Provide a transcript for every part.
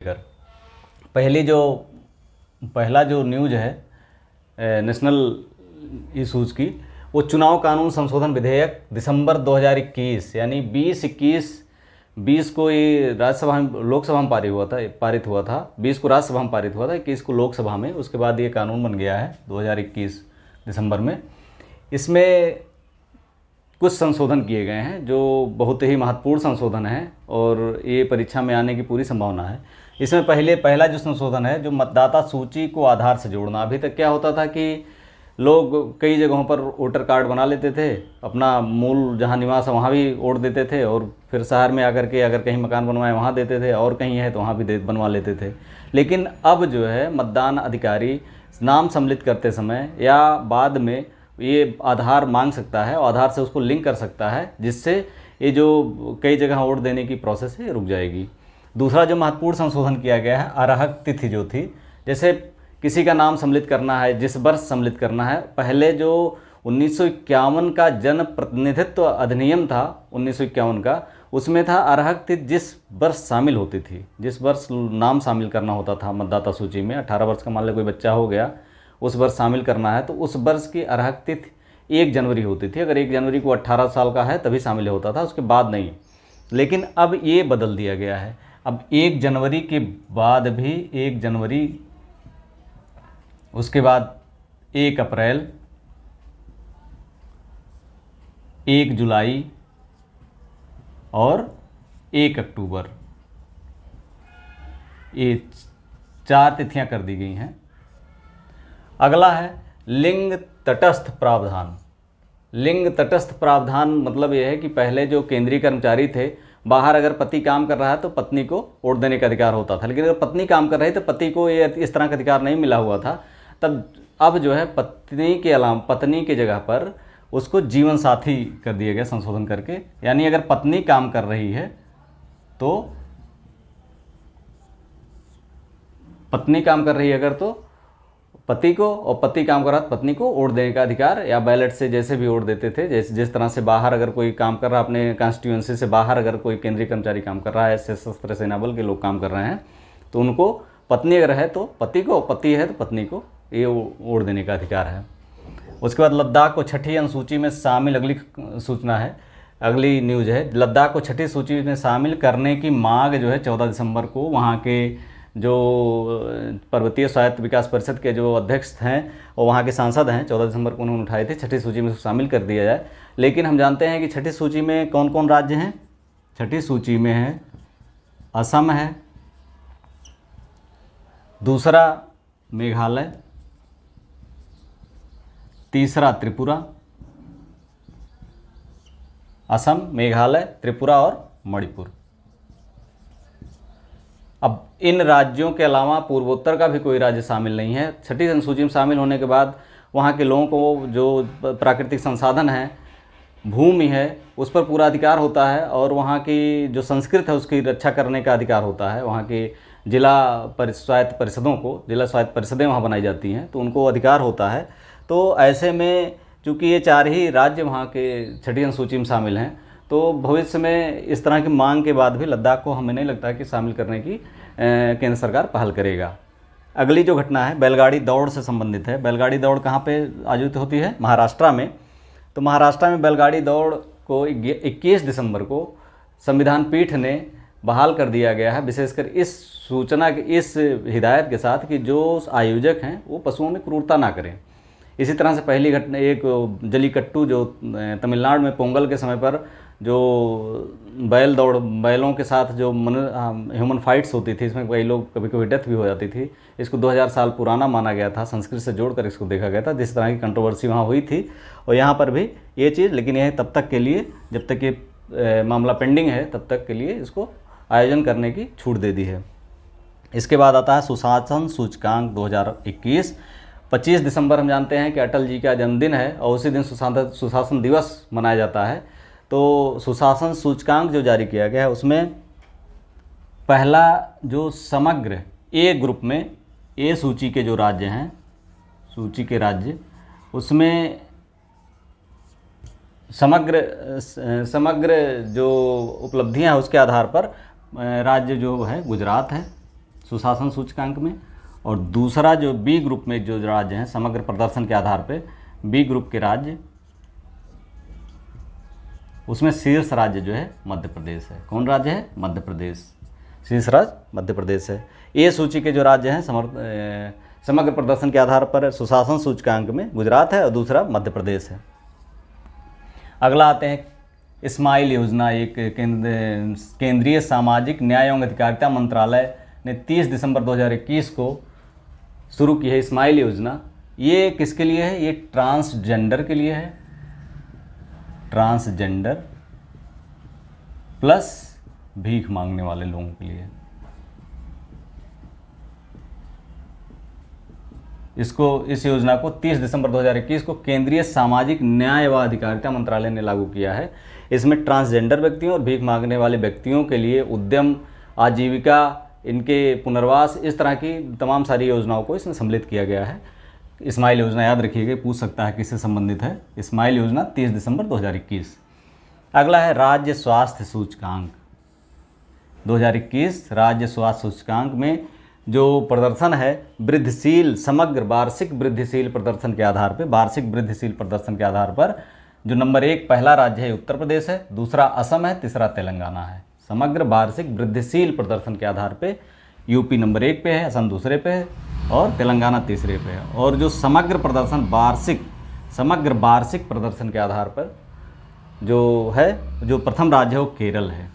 कर पहला जो न्यूज है नेशनल इशूज़ की, वो चुनाव कानून संशोधन विधेयक दिसंबर 2021 यानी 20 को ये राज्यसभा में लोकसभा में पारित हुआ था 20 को राज्यसभा में पारित हुआ था, 21 को लोकसभा में, उसके बाद ये कानून बन गया है 2021 दिसंबर में। इसमें कुछ संशोधन किए गए हैं जो बहुत ही महत्वपूर्ण संशोधन हैं और ये परीक्षा में आने की पूरी संभावना है। इसमें पहला जो संशोधन है, जो मतदाता सूची को आधार से जोड़ना। अभी तक क्या होता था कि लोग कई जगहों पर वोटर कार्ड बना लेते थे, अपना मूल जहाँ निवास है वहाँ भी वोट देते थे और फिर शहर में आकर के अगर कहीं मकान बनवाए वहाँ देते थे और कहीं है तो वहाँ भी बनवा लेते थे। लेकिन अब जो है मतदान अधिकारी नाम सम्मिलित करते समय या बाद में ये आधार मांग सकता है और आधार से उसको लिंक कर सकता है, जिससे ये जो कई जगह वोट देने की प्रोसेस है रुक जाएगी। दूसरा जो महत्वपूर्ण संशोधन किया गया है, अर्हक तिथि जो थी, जैसे किसी का नाम सम्मिलित करना है, जिस वर्ष सम्मिलित करना है, पहले जो 1951 का जन प्रतिनिधित्व अधिनियम था 1951 का, उसमें था अर्हक तिथि जिस वर्ष शामिल होती थी, जिस वर्ष नाम शामिल करना होता था मतदाता सूची में। 18 वर्ष का मान लो कोई बच्चा हो गया, उस वर्ष शामिल करना है तो उस वर्ष की अर्हक तिथि 1 जनवरी होती थी। अगर 1 जनवरी को 18 साल का है तभी शामिल होता था, उसके बाद नहीं। लेकिन अब ये बदल दिया गया है, अब 1 जनवरी के बाद भी 1 जनवरी, उसके बाद 1 अप्रैल, 1 जुलाई और 1 अक्टूबर, ये 4 तिथियां कर दी गई हैं। अगला है लिंग तटस्थ प्रावधान। लिंग तटस्थ प्रावधान मतलब यह है कि पहले जो केंद्रीय कर्मचारी थे, बाहर अगर पति काम कर रहा है तो पत्नी को वोट देने का अधिकार होता था, लेकिन अगर पत्नी काम कर रही तो पति को ये इस तरह का अधिकार नहीं मिला हुआ था। तब अब जो है पत्नी के अलावा पत्नी के जगह पर उसको जीवन साथी कर दिया गया संशोधन करके। यानी अगर पत्नी काम कर रही है तो पत्नी काम कर रही है अगर तो पति को, और पति काम कर रहा तो पत्नी को वोट देने का अधिकार, या बैलेट से जैसे भी वोट देते थे, जैसे जिस तरह से बाहर अगर कोई काम कर रहा है अपने कॉन्स्टिट्यूएंसी से बाहर, अगर कोई केंद्रीय कर्मचारी काम कर रहा है, सशस्त्र सेना बल के लोग काम कर रहे हैं, तो उनको पत्नी अगर है तो पति को, पति है तो पत्नी को ये वोट देने का अधिकार है। उसके बाद लद्दाख को 6ठी अनुसूची में शामिल, अगली सूचना है, अगली न्यूज़ है, लद्दाख को 6ठी सूची में शामिल करने की मांग जो है 14 दिसंबर को वहाँ के जो पर्वतीय स्वायत्त विकास परिषद के जो अध्यक्ष हैं और वहाँ के सांसद हैं, 14 दिसंबर को उन्होंने उठाई थी 6ठी सूची में शामिल कर दिया जाए। लेकिन हम जानते हैं कि 6ठी सूची में कौन कौन राज्य हैं। 6ठी सूची में है असम है, दूसरा मेघालय, तीसरा त्रिपुरा, असम, मेघालय, त्रिपुरा और मणिपुर। अब इन राज्यों के अलावा पूर्वोत्तर का भी कोई राज्य शामिल नहीं है। 6ठी अनुसूची में शामिल होने के बाद वहाँ के लोगों को जो प्राकृतिक संसाधन है, भूमि है, उस पर पूरा अधिकार होता है और वहाँ की जो संस्कृति है उसकी रक्षा करने का अधिकार होता है। वहाँ की जिला स्वायत्त परिषदों को, जिला स्वायत्त परिषदें वहाँ बनाई जाती हैं तो उनको अधिकार होता है। तो ऐसे में चूँकि ये 4 ही राज्य वहाँ के 6ठी अनुसूची में शामिल हैं, तो भविष्य में इस तरह की मांग के बाद भी लद्दाख को हमें नहीं लगता कि शामिल करने की केंद्र सरकार पहल करेगा। अगली जो घटना है बैलगाड़ी दौड़ से संबंधित है। बैलगाड़ी दौड़ कहाँ पे आयोजित होती है? महाराष्ट्र में। तो महाराष्ट्र में बैलगाड़ी दौड़ को 21 दिसंबर को संविधान पीठ ने बहाल कर दिया गया है, विशेषकर इस सूचना के, इस हिदायत के साथ कि जो आयोजक हैं वो पशुओं में क्रूरता ना करें। इसी तरह से पहली घटना एक जलीकट्टू जो तमिलनाडु में पोंगल के समय पर जो बैलों के साथ जो ह्यूमन फाइट्स होती थी, इसमें कई लोग कभी कभी डेथ भी हो जाती थी। इसको 2000 साल पुराना माना गया था, संस्कृत से जोड़कर इसको देखा गया था, जिस तरह की कंट्रोवर्सी वहाँ हुई थी। और यहाँ पर भी ये चीज़, लेकिन यह तब तक के लिए, जब तक ये मामला पेंडिंग है तब तक के लिए इसको आयोजन करने की छूट दे दी है। इसके बाद आता है सुशासन सूचकांक 2021। 25 दिसंबर हम जानते हैं कि अटल जी का जन्मदिन है और उसी दिन सुशासन दिवस मनाया जाता है। तो सुशासन सूचकांक जो जारी किया गया है उसमें पहला जो समग्र ए ग्रुप में, ए सूची के जो राज्य हैं, सूची के राज्य, उसमें समग्र जो उपलब्धियां हैं उसके आधार पर राज्य जो है गुजरात है, सुशासन सूचकांक में, और दूसरा जो बी ग्रुप में जो राज्य हैं समग्र प्रदर्शन के आधार पे, बी ग्रुप के राज्य, उसमें शीर्ष राज्य जो है मध्य प्रदेश है। कौन राज्य है? मध्य प्रदेश, शीर्ष राज्य मध्य प्रदेश है। ए सूची के जो राज्य हैं समग्र प्रदर्शन के आधार पर सुशासन सूचकांक में गुजरात है और दूसरा मध्य प्रदेश है। अगला आते हैं स्माइल योजना, एक केंद्रीय सामाजिक न्याय एवं अधिकारिता मंत्रालय ने 30 दिसंबर 2021 को शुरू की है स्माइल योजना। ये किसके लिए है? ये ट्रांसजेंडर के लिए है, ट्रांसजेंडर प्लस भीख मांगने वाले लोगों के लिए। इस योजना को 30 दिसंबर 2021 को केंद्रीय सामाजिक न्याय व अधिकारिता मंत्रालय ने लागू किया है। इसमें ट्रांसजेंडर व्यक्तियों और भीख मांगने वाले व्यक्तियों के लिए उद्यम, आजीविका, इनके पुनर्वास, इस तरह की तमाम सारी योजनाओं को इसमें सम्मिलित किया गया है। स्माइल योजना याद रखिएगा, पूछ सकता है किससे संबंधित है। स्माइल योजना 30 दिसंबर 2021। अगला है राज्य स्वास्थ्य सूचकांक 2021। राज्य स्वास्थ्य सूचकांक में जो प्रदर्शन है वृद्धिशील, समग्र वार्षिक वृद्धिशील प्रदर्शन के आधार पर, वार्षिक वृद्धिशील प्रदर्शन के आधार पर जो नंबर 1 पहला राज्य है उत्तर प्रदेश है, दूसरा असम है, तीसरा तेलंगाना है। समग्र वार्षिक वृद्धिशील प्रदर्शन के आधार पे यूपी नंबर 1 पे है, असम दूसरे पे है और तेलंगाना तीसरे पे है। और जो समग्र प्रदर्शन समग्र वार्षिक प्रदर्शन के आधार पर जो है, जो प्रथम राज्य है वो केरल है।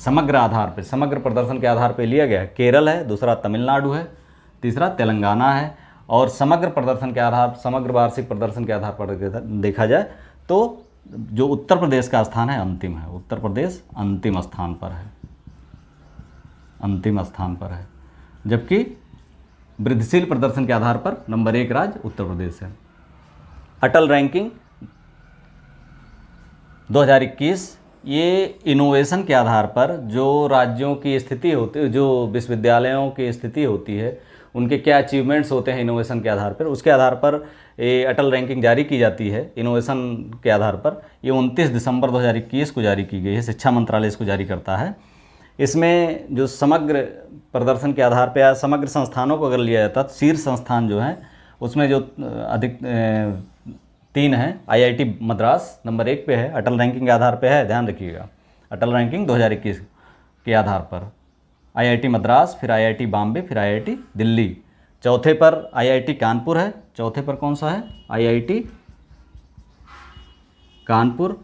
समग्र आधार पे, समग्र प्रदर्शन के आधार पे लिया गया है केरल है, दूसरा तमिलनाडु है, तीसरा तेलंगाना है। और समग्र प्रदर्शन के आधार, समग्र वार्षिक प्रदर्शन के आधार पर देखा जाए तो जो उत्तर प्रदेश का स्थान है अंतिम है। उत्तर प्रदेश अंतिम स्थान पर है, अंतिम स्थान पर है, जबकि वृद्धिशील प्रदर्शन के आधार पर नंबर 1 राज्य उत्तर प्रदेश है। अटल रैंकिंग 2021, ये इनोवेशन के आधार पर जो राज्यों की स्थिति होती है, जो विश्वविद्यालयों की स्थिति होती है, उनके क्या अचीवमेंट्स होते हैं इनोवेशन के आधार पर, उसके आधार पर ये अटल रैंकिंग जारी की जाती है इनोवेशन के आधार पर। ये 29 दिसंबर 2021 को जारी की गई है, शिक्षा मंत्रालय इसको जारी करता है। इसमें जो समग्र प्रदर्शन के आधार पर या समग्र संस्थानों को अगर लिया जाता है तो शीर्ष संस्थान जो हैं उसमें जो अधिक 3 हैं, IIT मद्रास नंबर 1 पे है, अटल रैंकिंग के आधार पे है, ध्यान रखिएगा। अटल रैंकिंग 2021 के आधार पर IIT मद्रास, फिर IIT बॉम्बे, फिर IIT दिल्ली। चौथे पर IIT कानपुर है। चौथे पर कौन सा है? IIT कानपुर।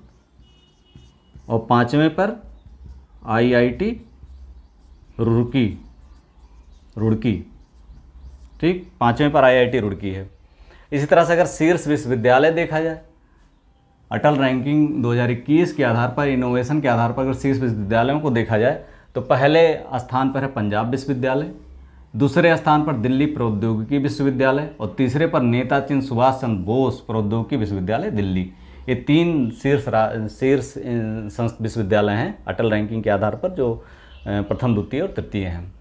और 5वें पर IIT रुड़की, ठीक, 5वें पर IIT रुड़की है। इसी तरह से अगर शीर्ष विश्वविद्यालय देखा जाए, अटल रैंकिंग 2021 के आधार पर, इनोवेशन के आधार पर अगर शीर्ष विश्वविद्यालयों को देखा जाए तो पहले स्थान पर है पंजाब विश्वविद्यालय, दूसरे स्थान पर दिल्ली प्रौद्योगिकी विश्वविद्यालय और तीसरे पर नेताजी सुभाष चंद्र बोस प्रौद्योगिकी विश्वविद्यालय दिल्ली। ये 3 शीर्ष विश्वविद्यालय हैं अटल रैंकिंग के आधार पर, जो प्रथम, द्वितीय और तृतीय हैं।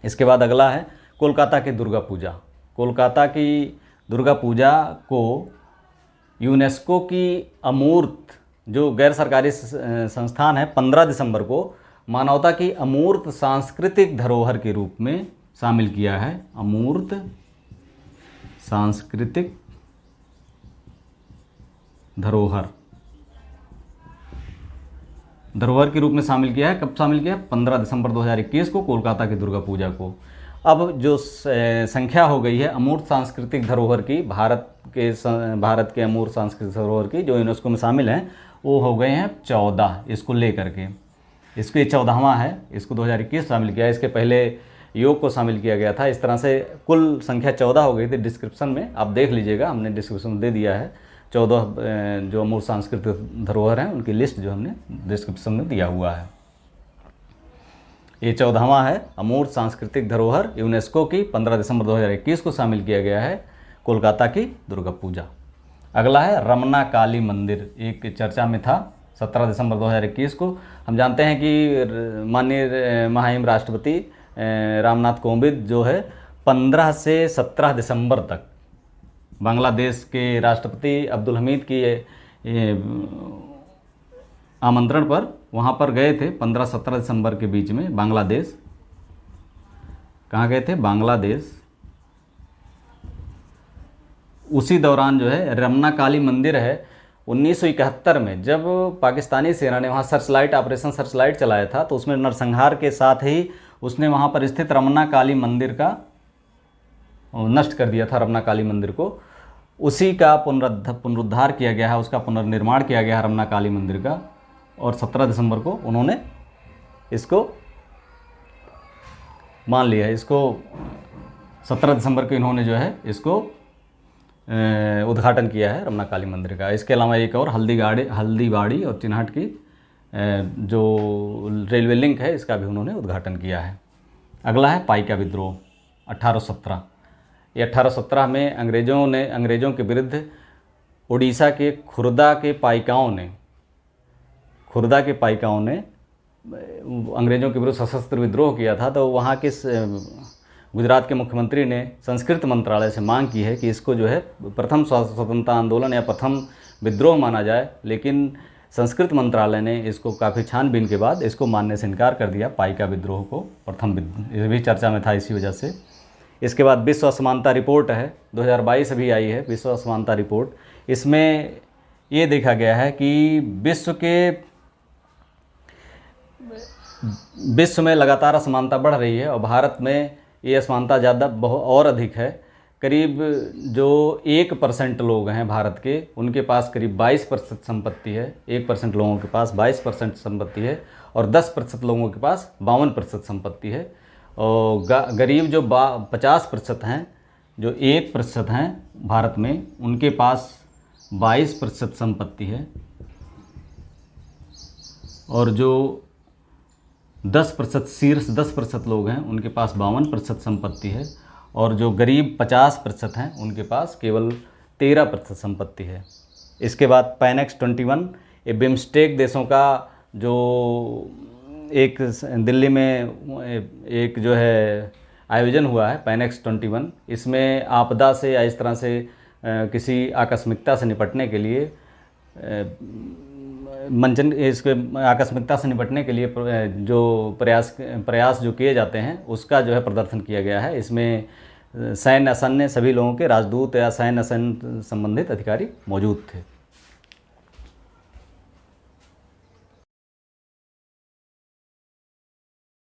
इसके बाद अगला है कोलकाता की दुर्गा पूजा। कोलकाता की दुर्गा पूजा को यूनेस्को की अमूर्त, जो गैर सरकारी संस्थान है, 15 दिसंबर को मानवता की अमूर्त सांस्कृतिक धरोहर के रूप में शामिल किया है। अमूर्त सांस्कृतिक धरोहर के रूप में शामिल किया है। कब शामिल किया? 15 दिसंबर 2021 को कोलकाता की दुर्गा पूजा को। अब जो संख्या हो गई है अमूर्त सांस्कृतिक धरोहर की, भारत के अमूर्त सांस्कृतिक धरोहर की जो यूनेस्को में शामिल हैं, वो हो गए हैं 14 इसको लेकर के। इसको ये 14वां है, इसको 2021 शामिल किया। इसके पहले योग को शामिल किया गया था। इस तरह से कुल संख्या 14 हो गई थी। डिस्क्रिप्शन में आप देख लीजिएगा, हमने डिस्क्रिप्शन में दे दिया है 14 जो अमूर्त सांस्कृतिक धरोहर हैं उनकी लिस्ट जो हमने डिस्क्रिप्शन में दिया हुआ है। ये 14वां है अमूर्त सांस्कृतिक धरोहर यूनेस्को की, 15 दिसंबर 2021 को शामिल किया गया है कोलकाता की दुर्गा पूजा। अगला है रमना काली मंदिर, एक चर्चा में था 17 दिसंबर 2021 को। हम जानते हैं कि माननीय महामहिम राष्ट्रपति रामनाथ कोविंद जो है 15 से 17 दिसंबर तक बांग्लादेश के राष्ट्रपति अब्दुल हमीद की आमंत्रण पर वहाँ पर गए थे 15-17 दिसंबर के बीच में बांग्लादेश। कहाँ गए थे? बांग्लादेश। उसी दौरान जो है रमना काली मंदिर है 1971 में, जब पाकिस्तानी सेना ने वहाँ सर्चलाइट ऑपरेशन सर्चलाइट चलाया था, तो उसमें नरसंहार के साथ ही उसने वहाँ पर स्थित रमना काली मंदिर का नष्ट कर दिया था। रमना काली मंदिर को उसी का पुनरुद्धार किया गया है, उसका पुनर्निर्माण किया गया है रमना काली मंदिर का। और 17 दिसंबर को उन्होंने इसको मान लिया है। इसको 17 दिसंबर को इन्होंने जो है इसको उद्घाटन किया है रमना काली मंदिर का। इसके अलावा एक और हल्दीबाड़ी और चिन्हट की जो रेलवे लिंक है, इसका भी उन्होंने उद्घाटन किया है। अगला है पाइका विद्रोह 1817। ये 1817 में अंग्रेज़ों के विरुद्ध उड़ीसा के खुर्दा के पाइकाओं ने अंग्रेज़ों के विरुद्ध सशस्त्र विद्रोह किया था। तो वहाँ के गुजरात के मुख्यमंत्री ने संस्कृत मंत्रालय से मांग की है कि इसको जो है प्रथम स्वतंत्रता आंदोलन या प्रथम विद्रोह माना जाए, लेकिन संस्कृत मंत्रालय ने इसको काफ़ी छानबीन के बाद इसको मानने से इनकार कर दिया, पाइका विद्रोह को प्रथम विद्रोह। ये भी चर्चा में था इसी वजह से। इसके बाद विश्व असमानता रिपोर्ट है 2022 अभी आई है, विश्व असमानता रिपोर्ट। इसमें ये देखा गया है कि विश्व में लगातार असमानता बढ़ रही है और भारत में ये असमानता ज़्यादा बहुत और अधिक है। करीब जो 1% लोग हैं भारत के, उनके पास करीब 22% संपत्ति है। 1% लोगों के पास 22% संपत्ति है और 10% लोगों के पास 52% संपत्ति है। और गरीब जो 50% हैं, जो 1% हैं भारत में, उनके पास 22% संपत्ति है। और जो 10% शीर्ष 10% लोग हैं, उनके पास 52% संपत्ति है। और जो गरीब 50% हैं, उनके पास केवल 13% संपत्ति है। इसके बाद पैनेक्स 21, ये बिम्स्टेक देशों का जो एक दिल्ली में एक जो है आयोजन हुआ है, पैनेक्स 21। इसमें आपदा से या इस तरह से किसी आकस्मिकता से निपटने के लिए आकस्मिकता से निपटने के लिए जो प्रयास जो किए जाते हैं, उसका जो है प्रदर्शन किया गया है। इसमें सैन्य असैन्य सभी लोगों के राजदूत या सैन्य असैन्य संबंधित अधिकारी मौजूद थे।